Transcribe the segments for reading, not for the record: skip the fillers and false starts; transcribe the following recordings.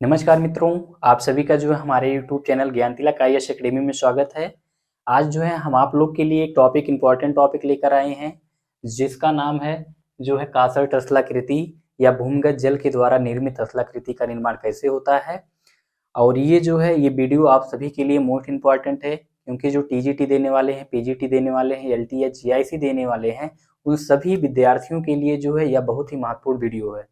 नमस्कार मित्रों, आप सभी का जो है हमारे YouTube चैनल ज्ञान तिलक IAS अकेडमी में स्वागत है। आज जो है हम आप लोग के लिए एक इम्पोर्टेंट टॉपिक लेकर आए हैं, जिसका नाम है जो है कासर्ट स्थलाकृति या भूमिगत जल के द्वारा निर्मित स्थलाकृति का निर्माण कैसे होता है। और ये जो है ये वीडियो आप सभी के लिए मोस्ट इम्पॉर्टेंट है, क्योंकि जो TGT देने वाले हैं, PGT देने वाले हैं, LT या GIC देने वाले हैं, उन सभी विद्यार्थियों के लिए जो है यह बहुत ही महत्वपूर्ण वीडियो है।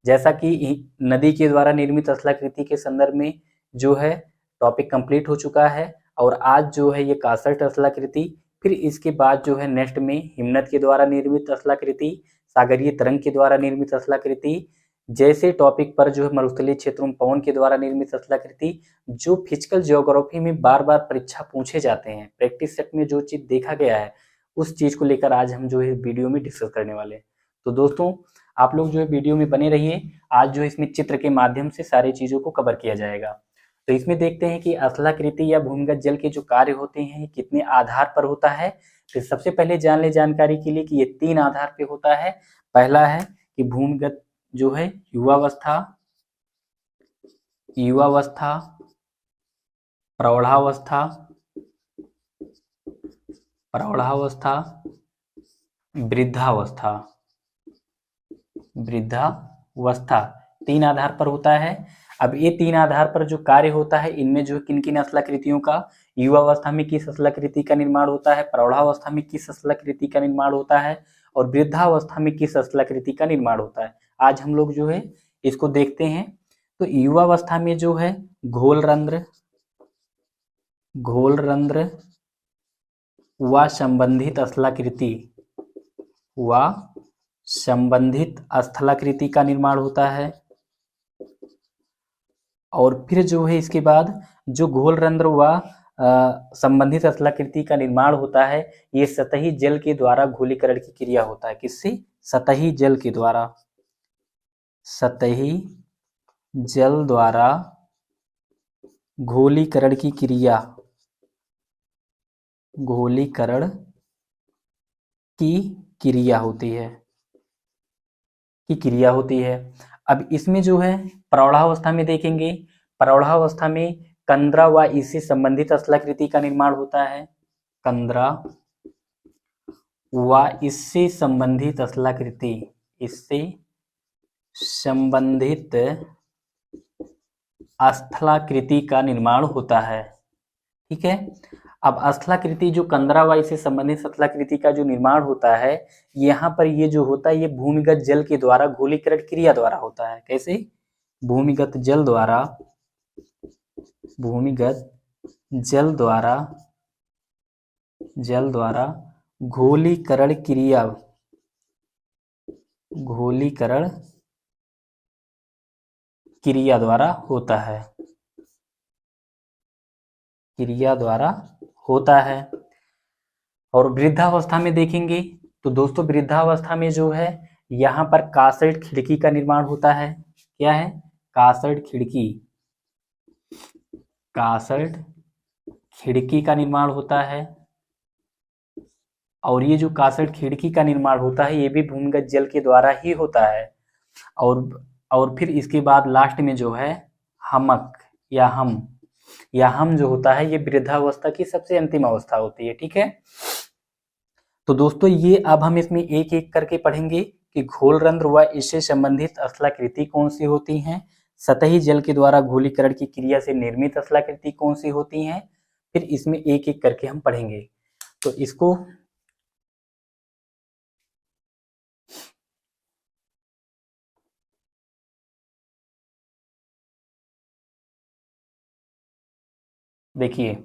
जैसा कि नदी के द्वारा निर्मित स्थलाकृति के संदर्भ में जो है टॉपिक कंप्लीट हो चुका है, और आज जो है ये कासर्ट स्थलाकृति, फिर इसके बाद जो है नेक्स्ट में हिमनद के द्वारा निर्मित स्थलाकृति, सागरीय तरंग के द्वारा निर्मित स्थलाकृति जैसे टॉपिक पर जो है मरुस्थलीय क्षेत्रों में पवन के द्वारा निर्मित स्थलाकृति, जो फिजिकल ज्योग्राफी में बार बार परीक्षा पूछे जाते हैं, प्रैक्टिस सेट में जो चीज देखा गया है उस चीज को लेकर आज हम जो है वीडियो में डिस्कस करने वाले हैं। तो दोस्तों आप लोग जो है वीडियो में बने रहिए। आज जो है इसमें चित्र के माध्यम से सारी चीजों को कवर किया जाएगा। तो इसमें देखते हैं कि स्थलाकृति या भूमिगत जल के जो कार्य होते हैं कितने आधार पर होता है। तो सबसे पहले जान ले जानकारी के लिए कि ये 3 आधार पे होता है। पहला है कि भूमिगत जो है युवावस्था, प्रौढ़ावस्था, वृद्धावस्था 3 आधार पर होता है। अब ये 3 आधार पर जो कार्य होता है, इनमें जो किन किन स्थलाकृतियों का, युवावस्था में किस स्थलाकृति का निर्माण होता है, प्रौढ़ावस्था में किस स्थलाकृति का निर्माण होता है, और वृद्धावस्था में किस स्थलाकृति का निर्माण होता है, आज हम लोग जो है इसको देखते हैं। तो युवावस्था में जो है घोल रंध्र व संबंधित स्थलाकृति का निर्माण होता है। और फिर जो है इसके बाद जो घोल रंध्र व संबंधित स्थलाकृति का निर्माण होता है, ये सतही जल के द्वारा घोलीकरण की क्रिया होता है। किससे? सतही जल के द्वारा, सतही जल द्वारा घोलीकरण की क्रिया, घोलीकरण की क्रिया होती है। अब इसमें जो है प्रौढ़ावस्था में देखेंगे, प्रौढ़ावस्था में कंदरा व इससे संबंधित स्थलाकृति का निर्माण होता है। कंदरा व इससे संबंधित स्थलाकृति, इससे संबंधित स्थलाकृति का निर्माण होता है। ठीक है। अब स्थलाकृति जो कंदरा व इससे संबंधित स्थलाकृति का जो निर्माण होता है, यहाँ पर ये जो होता है ये भूमिगत जल के द्वारा घोलीकरण क्रिया द्वारा होता है। कैसे? भूमिगत जल द्वारा घोलीकरण क्रिया द्वारा होता है। और वृद्धावस्था में देखेंगे तो दोस्तों वृद्धावस्था में जो है यहाँ पर कासर्ट खिड़की का निर्माण होता है। क्या है? कासर्ट खिड़की का निर्माण होता है। और ये जो कासर्ट खिड़की का निर्माण होता है ये भी भूमिगत जल के द्वारा ही होता है। और फिर इसके बाद लास्ट में जो है हमक या हम जो होता है, ये वृद्धावस्था की सबसे अंतिम अवस्था होती है। ठीक है। तो दोस्तों ये अब हम इसमें एक एक करके पढ़ेंगे कि घोल रंध्र व इससे संबंधित स्थलाकृति कौन सी होती हैं, सतही जल के द्वारा घोलीकरण की क्रिया से निर्मित स्थलाकृति कौन सी होती हैं, फिर इसमें एक एक करके हम पढ़ेंगे। तो इसको देखिए,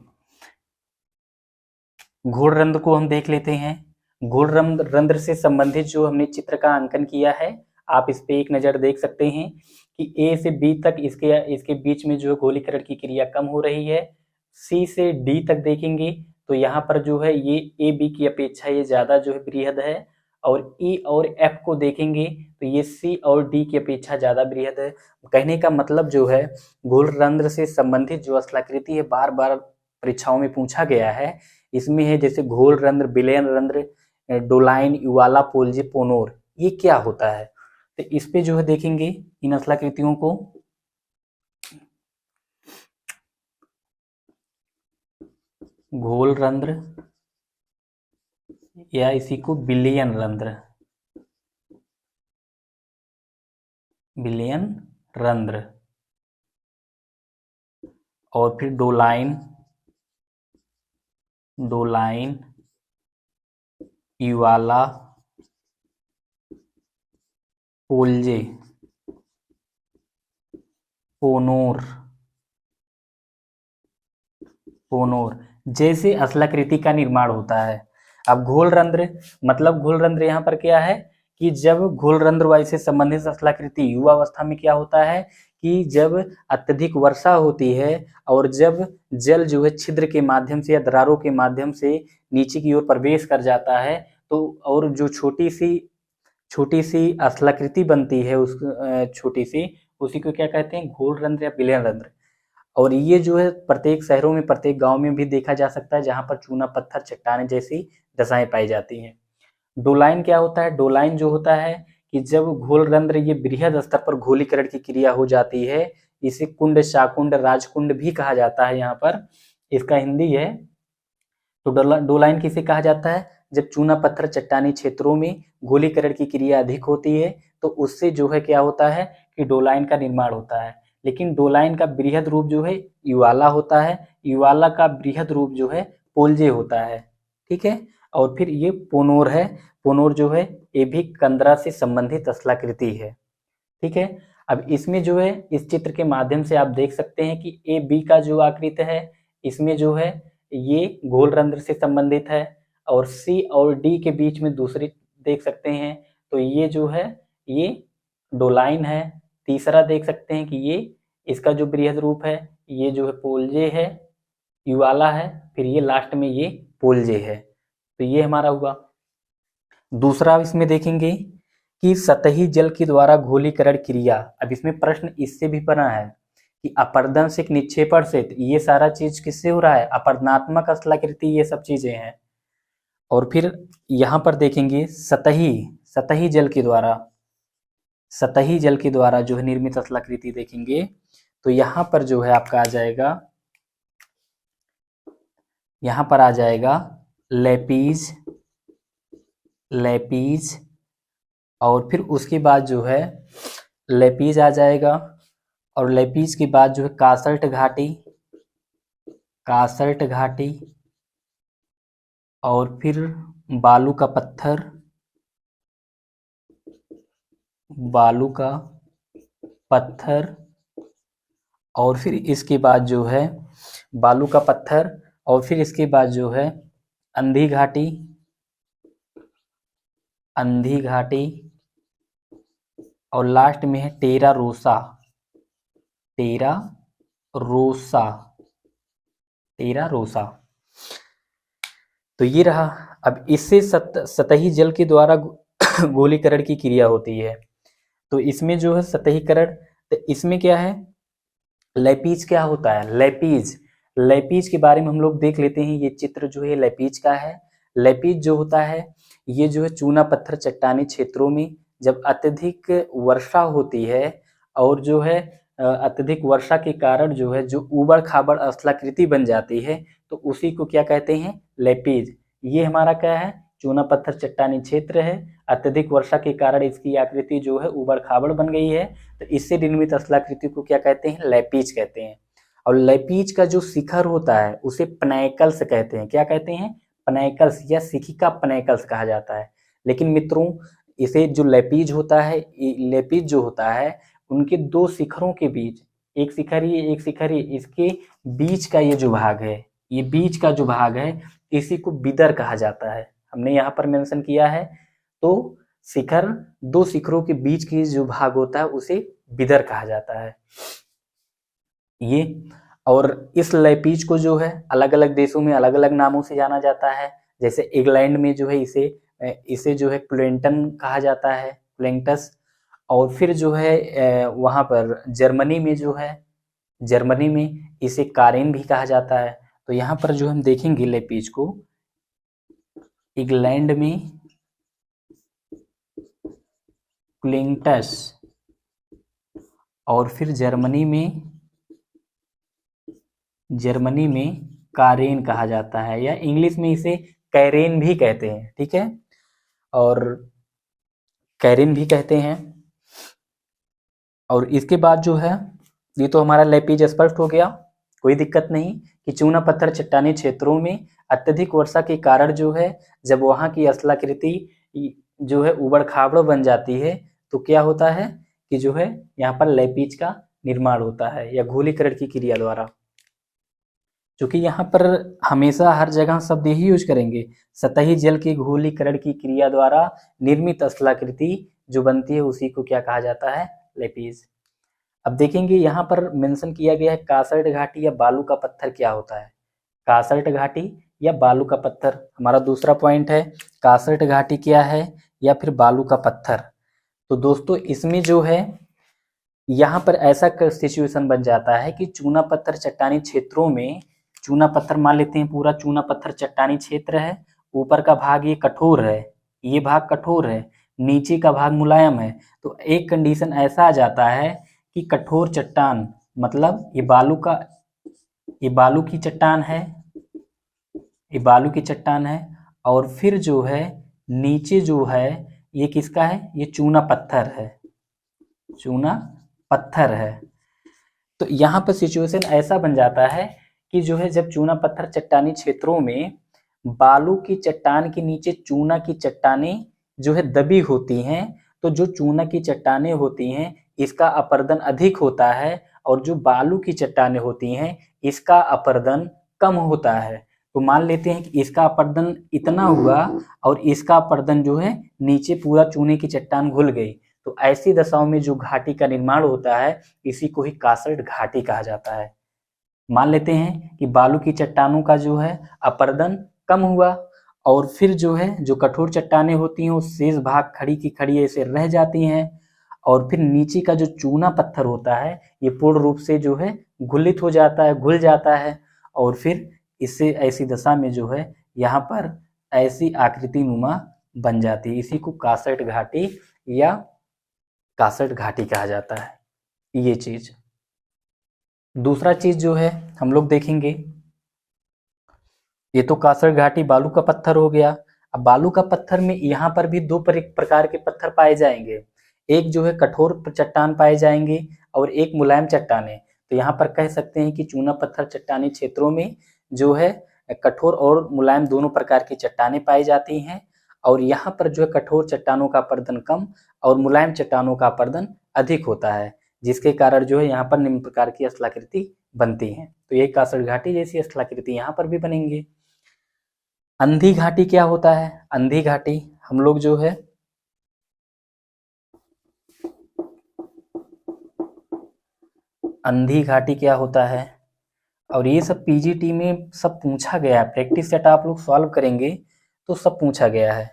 घोल रंध्र को हम देख लेते हैं। घोल रंध्र से संबंधित जो हमने चित्र का अंकन किया है, आप इस पे एक नजर देख सकते हैं कि A से B तक इसके बीच में जो है घोलीकरण की क्रिया कम हो रही है। C से D तक देखेंगे तो यहाँ पर जो है ये A B की अपेक्षा ये ज्यादा जो है बृहद है। और E और F को देखेंगे तो ये C और D की अपेक्षा ज्यादा बृहद है। कहने का मतलब जो है घोल रंध्र से संबंधित जो स्थलाकृति है बार बार परीक्षाओं में पूछा गया है। इसमें है जैसे घोल रंध्र, विलयन रंध्र, डोलाइन, युवाला, पोल्जे, पोनोर, ये क्या होता है। तो इस पे जो है देखेंगे इन स्थलाकृतियों को। घोल रंध्र या इसी को विलयन रंध्र, विलयन रंध्र। और फिर डोलाइन, डोलाइन, युवाला, पोल्जे, पोनोर, पोनोर जैसे असलाकृति का निर्माण होता है। अब घोल रंध्र मतलब घोल रंध्र यहाँ पर क्या है कि जब घोल रंध्र वायु से संबंधित असलाकृति युवावस्था में क्या होता है कि जब अत्यधिक वर्षा होती है और जब जल जो है छिद्र के माध्यम से या दरारों के माध्यम से नीचे की ओर प्रवेश कर जाता है, तो और जो छोटी सी असलाकृति बनती है उस छोटी सी, उसी को क्या कहते हैं, घोल रंध्र या विलयन रंध्र। और ये जो है प्रत्येक शहरों में, प्रत्येक गांव में भी देखा जा सकता है जहां पर चूना पत्थर चट्टाने जैसी दशाएं पाई जाती हैं। डोलाइन क्या होता है? डोलाइन जो होता है कि जब घोल रंध्र ये बृहद स्तर पर घोलीकरण की क्रिया हो जाती है, इसे कुंड, शाकुंड, राजकुंड भी कहा जाता है। यहाँ पर इसका हिंदी है। तो डोलाइन किसे कहा जाता है? जब चूना पत्थर चट्टानी क्षेत्रों में घोलीकरण की क्रिया अधिक होती है तो उससे जो है क्या होता है कि डोलाइन का निर्माण होता है। लेकिन डोलाइन का बृहद रूप जो है युवाला होता है, युवाला का बृहद रूप जो है पोल्जे होता है। ठीक है। और फिर ये पोनोर है, पोनोर जो है ये भी कंदरा से संबंधित स्थलाकृति है। ठीक है। अब इसमें जो है इस चित्र के माध्यम से आप देख सकते हैं कि ए बी का जो आकृति है इसमें जो है ये घोल रंध्र से संबंधित है, और सी और डी के बीच में दूसरी देख सकते हैं तो ये जो है ये डोलाइन है। तीसरा देख सकते हैं कि ये इसका जो बृहद रूप है ये जो है पोल्जे है, युवाला है, फिर ये लास्ट में ये पोल्जे है। तो ये हमारा हुआ। दूसरा इसमें देखेंगे कि सतही जल के द्वारा घोलीकरण क्रिया। अब इसमें प्रश्न इससे भी बना है कि अपरदन से निक्षेपण से, ये सारा चीज किससे हो रहा है? अपरदनात्मक स्थलाकृति, ये सब चीजें हैं। और फिर यहाँ पर देखेंगे सतही जल के द्वारा, सतही जल के द्वारा जो है निर्मित स्थलाकृति देखेंगे तो यहाँ पर जो है आपका आ जाएगा, यहाँ पर आ जाएगा लेपीज, लेपीज, और फिर उसके बाद जो है लेपीज आ जाएगा, और लेपीज के बाद जो है कासर्ट घाटी, कासर्ट घाटी, और फिर बालू का पत्थर, बालू का पत्थर, और फिर इसके बाद जो है बालू का पत्थर, और फिर इसके बाद जो है अंधी घाटी, अंधी घाटी, और लास्ट में है टेरा रोसा, टेरा रोसा, टेरा रोसा। तो ये रहा। अब इससे सतही जल के द्वारा गोलीकरण की क्रिया होती है। तो इसमें जो है सतहीकरण, तो इसमें क्या है, लेपीज क्या होता है? लेपीज, लेपीज के बारे में हम लोग देख लेते हैं। ये चित्र जो है लेपीज का है। लेपीज जो होता है ये जो है चूना पत्थर चट्टानी क्षेत्रों में जब अत्यधिक वर्षा होती है और जो है अत्यधिक वर्षा के कारण जो है जो उबड़ खाबड़ स्थलाकृति बन जाती है तो उसी को क्या कहते हैं? लेपीज। ये हमारा क्या है? चूना पत्थर चट्टानी क्षेत्र है। अत्यधिक वर्षा के कारण इसकी आकृति जो है उबड़ खाबड़ बन गई है, तो इससे निर्मित स्थलाकृति को क्या कहते हैं? लेपीज कहते हैं। और लेपीज का जो शिखर होता है उसे पनैकल्स कहते हैं। क्या कहते हैं? पनैकल्स या शिखिका पनैकल्स कहा जाता है। लेकिन मित्रों इसे जो लेपीज होता है, लेपीज जो होता है उनके दो शिखरों के बीच, एक शिखर ये एक शिखर ये, इसके बीच का ये जो भाग है, ये बीच का जो भाग है इसी को बिदर कहा जाता है। हमने यहाँ पर मेंशन किया है। तो शिखर, दो शिखरों के बीच की जो भाग होता है उसे बिदर कहा जाता है। ये, और इस लेपीज को जो है अलग अलग देशों में अलग अलग नामों से जाना जाता है। जैसे इंग्लैंड में जो है इसे जो है क्लेंटन कहा जाता है, क्लेंटस। और फिर जो है वहाँ पर जर्मनी में जो है, जर्मनी में इसे कारेन भी कहा जाता है। तो यहाँ पर जो हम देखेंगे लेपीज को, इंग्लैंड में क्लिंटस, और फिर जर्मनी में कारेन कहा जाता है, या इंग्लिश में इसे कैरेन भी कहते हैं, ठीक है, और कैरेन भी कहते हैं। और इसके बाद जो है, ये तो हमारा लैपिज स्पष्ट हो गया, कोई दिक्कत नहीं, कि चूना पत्थर चट्टानी क्षेत्रों में अत्यधिक वर्षा के कारण जो है, जब वहाँ की स्थलाकृति जो है उबड़ खाबड़ बन जाती है, तो क्या होता है कि जो है यहाँ पर लैपिज का निर्माण होता है, या घोलीकरण की क्रिया द्वारा। क्योंकि यहाँ पर हमेशा हर जगह शब्द यही यूज करेंगे, सतही जल के घोलीकरण की क्रिया द्वारा निर्मित स्थलाकृति जो बनती है उसी को क्या कहा जाता है, लैपिज। अब देखेंगे यहाँ पर मेंशन किया गया है कासर्ट घाटी या बालू का पत्थर क्या होता है। कासर्ट घाटी या बालू का पत्थर हमारा दूसरा पॉइंट है, कासर्ट घाटी क्या है या फिर बालू का पत्थर। तो दोस्तों इसमें जो है यहाँ पर ऐसा सिचुएशन बन जाता है कि चूना पत्थर चट्टानी क्षेत्रों में, चूना पत्थर मान लेते हैं पूरा चूना पत्थर चट्टानी क्षेत्र है, ऊपर का भाग ये कठोर है, ये भाग कठोर है, नीचे का भाग मुलायम है। तो एक कंडीशन ऐसा आ जाता है कि कठोर चट्टान, मतलब ये बालू की चट्टान है, ये बालू की चट्टान है, और फिर जो है नीचे जो है ये किसका है, ये चूना पत्थर है, चूना पत्थर है। तो यहाँ पर सिचुएशन ऐसा बन जाता है कि जो है जब चूना पत्थर चट्टानी क्षेत्रों में बालू की चट्टान के नीचे चूना की चट्टानें जो है दबी होती हैं, तो जो चूना की चट्टानें होती हैं इसका अपरदन अधिक होता है, और जो बालू की चट्टानें होती हैं इसका अपरदन कम होता है। तो मान लेते हैं कि इसका अपरदन इतना हुआ और इसका अपरदन जो है नीचे पूरा चूने की चट्टान घुल गई। तो ऐसी दशाओं में जो घाटी का निर्माण होता है इसी को ही कासर्ट घाटी कहा जाता है। मान लेते हैं कि बालू की चट्टानों का जो है अपरदन कम हुआ, और फिर जो है जो कठोर चट्टानें होती हैं वो शेष भाग खड़ी की खड़ी ऐसे रह जाती हैं, और फिर नीचे का जो चूना पत्थर होता है ये पूर्ण रूप से जो है घुलित हो जाता है, घुल जाता है, और फिर इससे ऐसी दशा में जो है यहाँ पर ऐसी आकृति नुमा बन जाती है। इसी को कासर्ट घाटी या कासर्ट घाटी कहा जाता है। ये चीज, दूसरा चीज जो है हम लोग देखेंगे, ये तो कासर्ट घाटी बालू का पत्थर हो गया। अब बालू का पत्थर में यहाँ पर भी दो प्रकार के पत्थर पाए जाएंगे, एक जो है कठोर चट्टान पाए जाएंगे और एक मुलायम चट्टाने। तो यहाँ पर कह सकते हैं कि चूना पत्थर चट्टानी क्षेत्रों में जो है कठोर और मुलायम दोनों प्रकार की चट्टानें पाई जाती हैं, और यहाँ पर जो है कठोर चट्टानों का अपरदन कम और मुलायम चट्टानों का अपरदन अधिक होता है, जिसके कारण जो है यहाँ पर निम्न प्रकार की स्थलाकृति बनती है। तो यही कासर्ट घाटी जैसी स्थलाकृति यहाँ पर भी बनेंगे। अंधी घाटी क्या होता है, अंधी घाटी हम लोग जो है अंधी घाटी क्या होता है, और ये सब पीजीटी में सब पूछा गया है, प्रैक्टिस सेट आप लोग सॉल्व करेंगे तो सब पूछा गया है।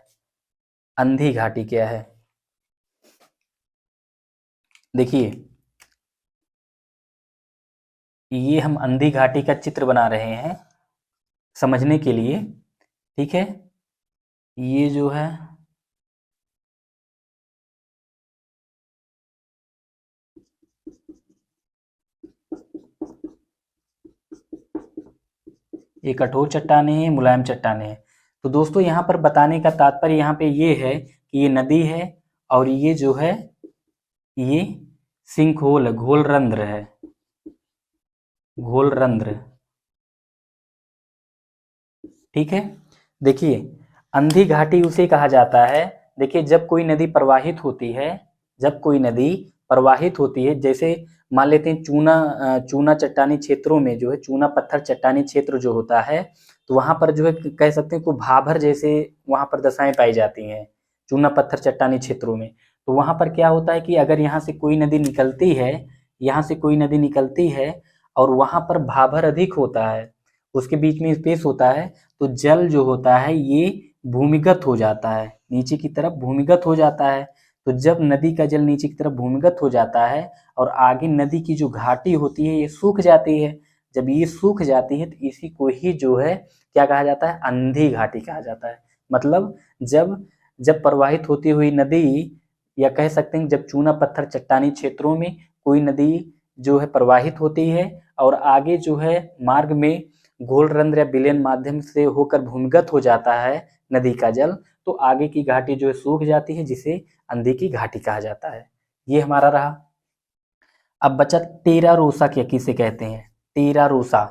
अंधी घाटी क्या है, देखिए ये हम अंधी घाटी का चित्र बना रहे हैं समझने के लिए, ठीक है। ये जो है ये कठोर चट्टानें हैं, मुलायम चट्टानें हैं। तो दोस्तों यहाँ पर बताने का तात्पर्य यहाँ पे ये है कि ये नदी है और ये जो है ये सिंक होल है, घोल रंध्र है, घोल रंध्र, ठीक है। देखिए अंधी घाटी उसे कहा जाता है, देखिए जब कोई नदी प्रवाहित होती है, जब कोई नदी प्रवाहित होती है, जैसे मान लेते हैं चूना चट्टानी क्षेत्रों में जो है चूना पत्थर चट्टानी क्षेत्र जो होता है, तो वहां पर जो है कह सकते हैं को भाभर जैसे वहां पर दशाएं पाई जाती हैं चूना पत्थर चट्टानी क्षेत्रों में। तो वहां पर क्या होता है कि अगर यहाँ से कोई नदी निकलती है, यहाँ से कोई नदी निकलती है और वहां पर भाभर अधिक होता है, उसके बीच में स्पेस होता है, तो जल जो होता है ये भूमिगत हो जाता है, नीचे की तरफ भूमिगत हो जाता है। तो जब नदी का जल नीचे की तरफ भूमिगत हो जाता है और आगे नदी की जो घाटी होती है ये सूख जाती है, जब ये सूख जाती है तो इसी को ही जो है क्या कहा जाता है, अंधी घाटी कहा जाता है। मतलब जब जब प्रवाहित होती हुई नदी, या कह सकते हैं जब चूना पत्थर चट्टानी क्षेत्रों में कोई नदी जो है प्रवाहित होती है और आगे जो है मार्ग में घोल रंध्र या विलयन माध्यम से होकर भूमिगत हो जाता है नदी का जल, तो आगे की घाटी जो है सूख जाती है, जिसे अंधी की घाटी कहा जाता है। ये हमारा रहा। अब बचा टेरा रोसा क्या किसे कहते हैं? टेरा रोसा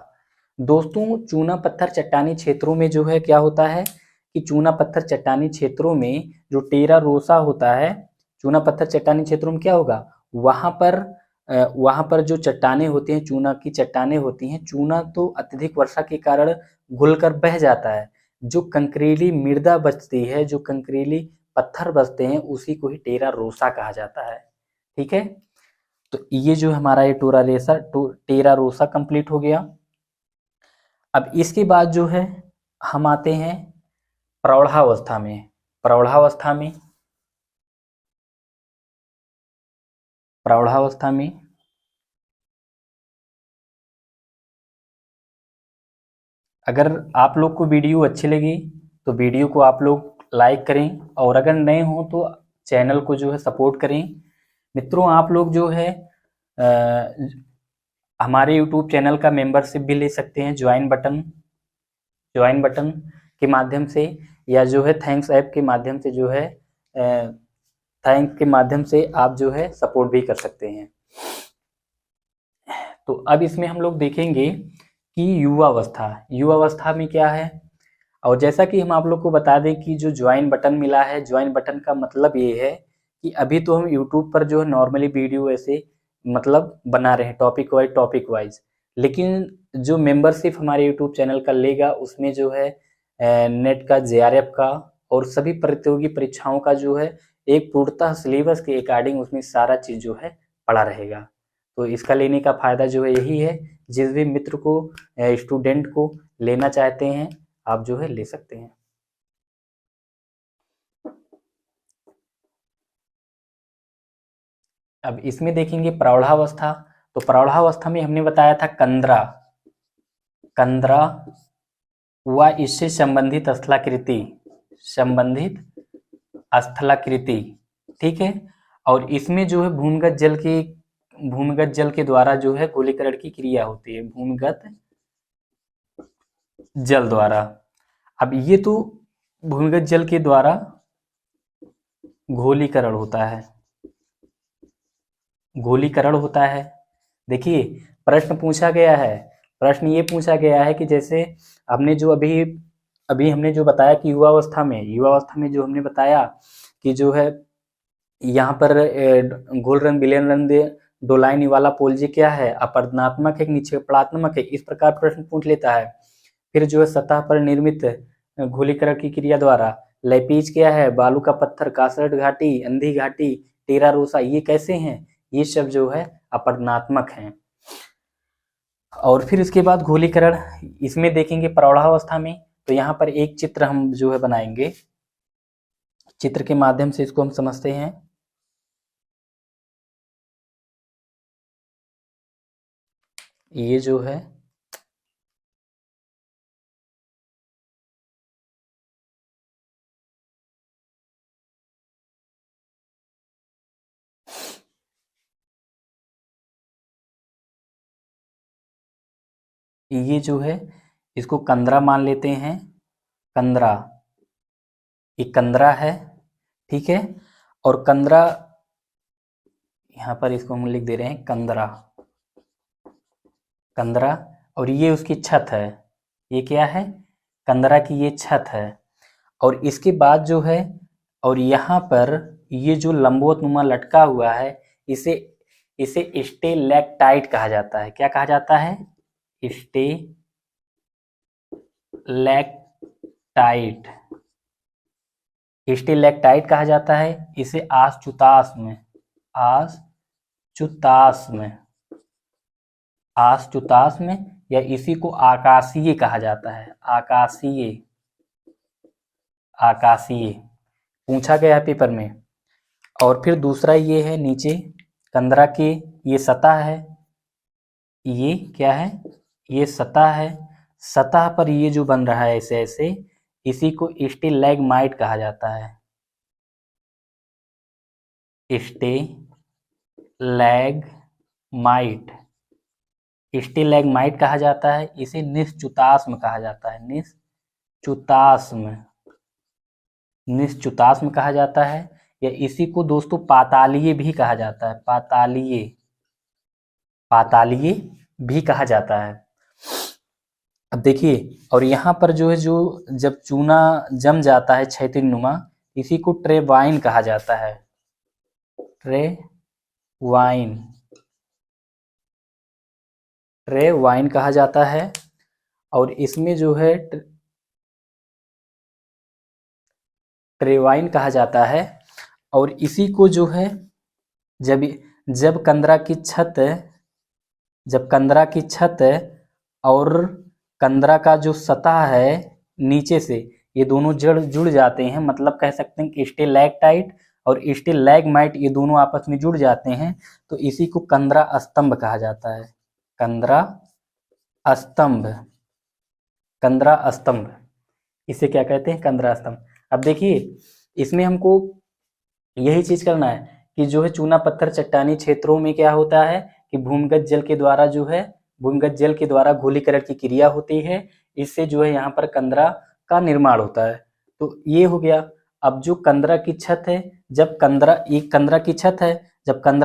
दोस्तों, चूना पत्थर चट्टानी क्षेत्रों में जो है क्या होता है कि चूना पत्थर चट्टानी क्षेत्रों में जो टेरा रोसा होता है, चूना पत्थर चट्टानी क्षेत्रों में क्या होगा, वहां पर जो चट्टाने होती हैं, चूना की चट्टाने होती हैं, चूना तो अत्यधिक वर्षा के कारण घुलकर बह जाता है। जो कंकरीली मृदा बचती है, जो कंकरीली पत्थर बचते हैं, उसी को ही टेरा रोसा कहा जाता है। ठीक है, तो ये जो हमारा ये टेरा रोसा कंप्लीट हो गया। अब इसके बाद जो है हम आते हैं प्रौढ़ावस्था में। प्रौढ़ावस्था में प्रौढ़ावस्था में अगर आप लोग को वीडियो अच्छी लगी तो वीडियो को आप लोग लाइक करें, और अगर नए हो तो चैनल को जो है सपोर्ट करें। मित्रों, आप लोग जो है हमारे यूट्यूब चैनल का मेंबरशिप भी ले सकते हैं ज्वाइन बटन के माध्यम से, या जो है थैंक्स ऐप के माध्यम से, जो है थैंक के माध्यम से आप जो है सपोर्ट भी कर सकते हैं। तो अब इसमें हम लोग देखेंगे कि युवावस्था में क्या है। और जैसा कि हम आप लोग को बता दें कि जो ज्वाइन बटन मिला है, ज्वाइन बटन का मतलब ये है कि अभी तो हम यूट्यूब पर जो है नॉर्मली वीडियो ऐसे मतलब बना रहे हैं टॉपिक वाइज, लेकिन जो मेंबरशिप हमारे यूट्यूब चैनल का लेगा, उसमें जो है नेट का, जेआरएफ का और सभी प्रतियोगी परीक्षाओं का जो है एक पूर्णतः सिलेबस के अकॉर्डिंग उसमें सारा चीज़ जो है पढ़ा रहेगा। तो इसका लेने का फ़ायदा जो है यही है। जिस भी मित्र को, स्टूडेंट को लेना चाहते हैं, आप जो है ले सकते हैं। अब इसमें देखेंगे प्रौढ़ावस्था। तो प्रौढ़ावस्था में हमने बताया था कंदरा व इससे संबंधित स्थलाकृति, ठीक है। और इसमें जो है भूमिगत जल के द्वारा जो है गोलीकरण की क्रिया होती है, भूमिगत जल द्वारा। अब ये तो भूमिगत जल के द्वारा घोलीकरण होता है। देखिए, प्रश्न ये पूछा गया है कि जैसे हमने जो अभी हमने जो बताया कि युवावस्था में जो हमने बताया कि जो है यहाँ पर घोल रंग विलयन रंग दो लाइन वाला पोलजी क्या है, अपवर्तनात्मक है कि निक्षेपणात्मक है, इस प्रकार प्रश्न पूछ लेता है। फिर जो है सतह पर निर्मित घोलीकरण की क्रिया द्वारा लैपीज क्या है, बालू का पत्थर, कासरट घाटी, अंधी घाटी, टेरा रोसा, ये कैसे हैं, ये सब जो है अपवर्तनात्मक हैं। और फिर इसके बाद घोलीकरण इसमें देखेंगे प्रौढ़ावस्था में। तो यहाँ पर एक चित्र हम जो है बनाएंगे, चित्र के माध्यम से इसको हम समझते हैं। ये जो है इसको कंदरा मान लेते हैं, कंदरा, ये कंदरा है, ठीक है। और कंदरा यहाँ पर इसको हम लिख दे रहे हैं कंदरा, और ये उसकी छत है, ये क्या है, कंदरा की ये छत है। और इसके बाद जो है, और यहाँ पर ये जो लंबवत नुमा लटका हुआ है, इसे स्टेलैक्टाइट कहा जाता है। क्या कहा जाता है? स्टेलैक्टाइट कहा जाता है। इसे आसचुतास में या इसी को आकाशीय कहा जाता है। आकाशीय पूछा गया है पेपर में। और फिर दूसरा ये है नीचे कंदरा की ये सतह है, ये क्या है, ये सतह है। सतह पर ये जो बन रहा है ऐसे ऐसे, इसी को स्टेलैग्माइट कहा जाता है। स्टेलैग्माइट स्टेलैगमाइट कहा जाता है, इसे निश्चुताश्म कहा जाता है, निश्चुताश्म कहा जाता है, या इसी को दोस्तों पातालीय भी कहा जाता है, पातालीय भी कहा जाता है। अब देखिए, और यहाँ पर जो है, जो जब चूना जम जाता है क्षैतिज नुमा, इसी को ट्रेवाइन कहा जाता है, ट्रेवाइन कहा जाता है। और इसमें जो है ट्रेवाइन कहा जाता है, और इसी को जो है जब कंदरा की छत और कंदरा का जो सतह है नीचे से, ये दोनों जुड़ जाते हैं, मतलब कह सकते हैं कि स्टेलैक्टाइट और स्टेलैगमाइट ये दोनों आपस में जुड़ जाते हैं, तो इसी को कंदरा स्तंभ कहा जाता है, कंदरा स्तंभ, इसे क्या कहते हैं, कंदरा स्तंभ। अब देखिए, इसमें हमको यही चीज करना है कि जो है चूना पत्थर चट्टानी क्षेत्रों में क्या होता है कि भूमिगत जल के द्वारा घोलीकरण की क्रिया होती है, इससे जो है यहाँ पर कंदरा का निर्माण होता है। तो ये हो गया। अब जो कंदरा की छत है, जब कंदरा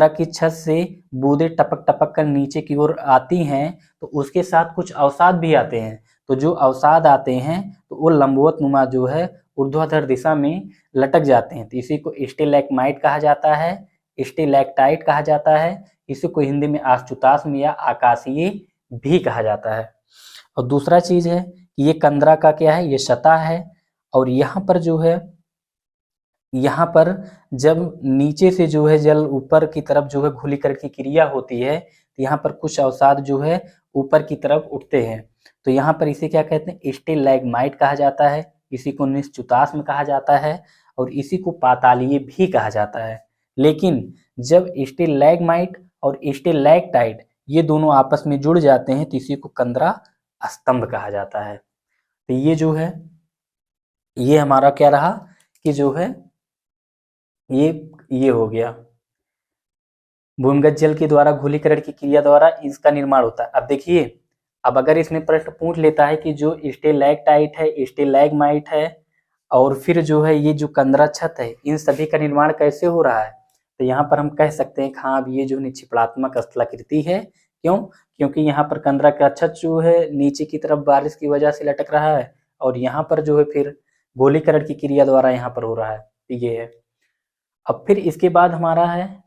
की छत से बूंदें टपक टपक कर नीचे की ओर आती हैं, तो उसके साथ कुछ अवसाद भी आते हैं। तो जो अवसाद आते हैं तो वो लंबवत नुमा जो है ऊर्ध्वाधर दिशा में लटक जाते हैं, तो इसी को स्टेलैगमाइट कहा जाता है, स्टेलैक्टाइट कहा जाता है, इसी को हिंदी में आश्चुताश्म या आकाशीय भी कहा जाता है। और दूसरा चीज है कि ये कंदरा का क्या है, ये सतह है, और यहाँ पर जो है, यहाँ पर जब नीचे से जो है जल ऊपर की तरफ जो है घुलीकरण की क्रिया होती है, तो यहाँ पर कुछ अवसाद जो है ऊपर की तरफ उठते हैं, तो यहाँ पर इसे क्या कहते हैं, स्टेलैगमाइट कहा जाता है, इसी को निश्चुताश्म कहा जाता है, और इसी को पातालीय भी कहा जाता है। लेकिन जब स्टेलैगमाइट और स्टेलैक्टाइट ये दोनों आपस में जुड़ जाते हैं, तो इसी को कंदरा स्तंभ कहा जाता है। तो ये जो है, ये हमारा क्या रहा कि जो है ये हो गया, भूमिगत जल के द्वारा घुलीकरण की क्रिया द्वारा इसका निर्माण होता है। अब देखिए, अब अगर इसमें प्रश्न पूछ लेता है कि जो स्टेलैक्टाइट है, स्टेलैगमाइट है, और फिर जो है ये जो कंदरा छत है, इन सभी का निर्माण कैसे हो रहा है, तो यहाँ पर हम कह सकते हैं हाँ, अब ये जो निक्षेपात्मक स्थलाकृति है। क्यों? क्योंकि यहाँ पर कंदरा का छत जो है नीचे की तरफ बारिश की वजह से लटक रहा है, और यहाँ पर जो है फिर गोलीकरण की क्रिया द्वारा यहाँ पर हो रहा है, ये है। अब फिर इसके बाद हमारा है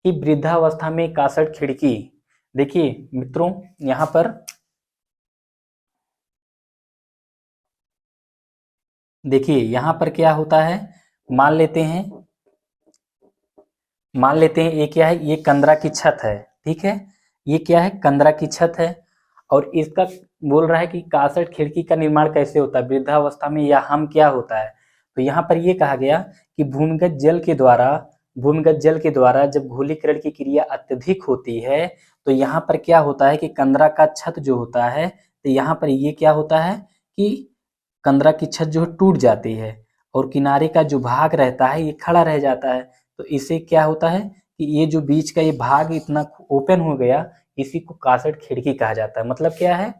कि वृद्धावस्था में कासट खिड़की। देखिए मित्रों, यहाँ पर देखिए, यहाँ पर क्या होता है, मान लेते हैं ये क्या है, ये कंदरा की छत है, ठीक है, ये क्या है, कंदरा की छत है, और इसका बोल रहा है कि कासट खिड़की का निर्माण कैसे होता है वृद्धावस्था में, या हम क्या होता है। तो यहाँ पर ये कहा गया कि भूमिगत जल के द्वारा जब घुलीकरण की क्रिया अत्यधिक होती है, तो यहाँ पर क्या होता है कि कंदरा का छत जो होता है, तो यहाँ पर ये क्या होता है कि कंदरा की छत जो है टूट जाती है, और किनारे का जो भाग रहता है ये खड़ा रह जाता है। तो इससे क्या होता है कि ये जो बीच का ये भाग इतना ओपन हो गया, इसी को कासट खिड़की कहा जाता है। मतलब क्या है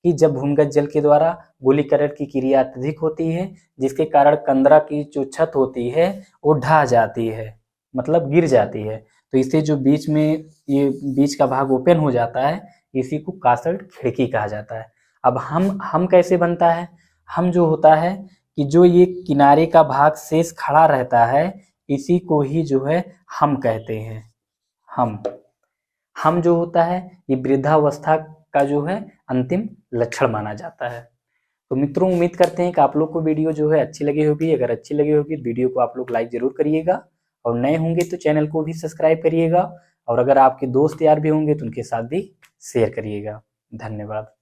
कि जब भूमिगत जल के द्वारा गोलीकरण की क्रिया अत्यधिक होती है, जिसके कारण कंदरा की जो छत होती है वो ढह जाती है, मतलब गिर जाती है, तो इससे जो बीच में ये बीच का भाग ओपन हो जाता है, इसी को कासट खिड़की कहा जाता है। अब हम कैसे बनता है, हम जो होता है कि जो ये किनारे का भाग शेष खड़ा रहता है, इसी को ही जो है हम कहते हैं। हम जो होता है ये वृद्धावस्था का जो है अंतिम लक्षण माना जाता है। तो मित्रों, उम्मीद करते हैं कि आप लोग को वीडियो जो है अच्छी लगी होगी। अगर अच्छी लगी होगी तो वीडियो को आप लोग लाइक जरूर करिएगा, और नए होंगे तो चैनल को भी सब्सक्राइब करिएगा, और अगर आपके दोस्त यार भी होंगे तो उनके साथ भी शेयर करिएगा। धन्यवाद।